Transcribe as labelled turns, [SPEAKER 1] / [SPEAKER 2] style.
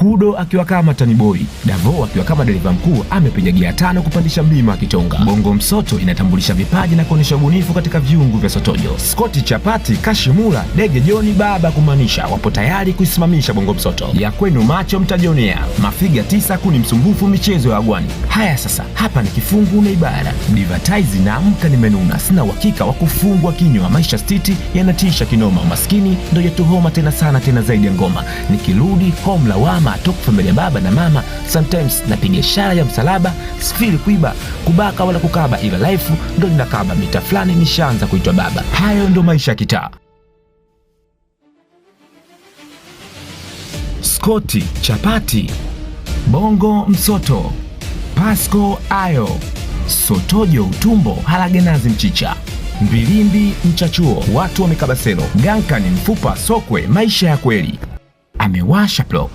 [SPEAKER 1] Kudo akiwa kama taniboi, Davo akiwa kama dereva mkuu amepiga gia 5 kupandisha mlima akitonga. Bongo Msoto inatambulisha vipaji na kuonyesha ubunifu katika viungu vya Sotojo. Scott Chapati, Kashimura, Dege Joni baba kumaanisha wapo tayari kuisimamisha Bongo Msoto. Ya kwenu macho mtajionea. Mafiga 9 kuni msumbufu michezo ya agwani. Haya sasa, hapa ni kifungu na ibara. Divatize na amka nimenuna, sina uhakika wa kufungwa kinywa. Maisha stiti yanatisha kinoma, maskini ndo yetuhoma tena sana tena zaidi ya ngoma. Nikirudi home lawama, talk familia baba na mama. Sometimes napiga ishara ya msalaba, sifili kuiba, kubaka wala kukaba, ila life ndo linakaba. Mita fulani nishaanza kuitwa baba. Hayo ndo maisha ya kitaa. Scott Chapati, Bongo Msoto, Pasco Ayo, Sotojo utumbo, halagenazi mchicha, Mbilimbi mchachuo, watu wa mikabaselo, Ganka ni mfupa sokwe, maisha ya kweli. Amewasha plo.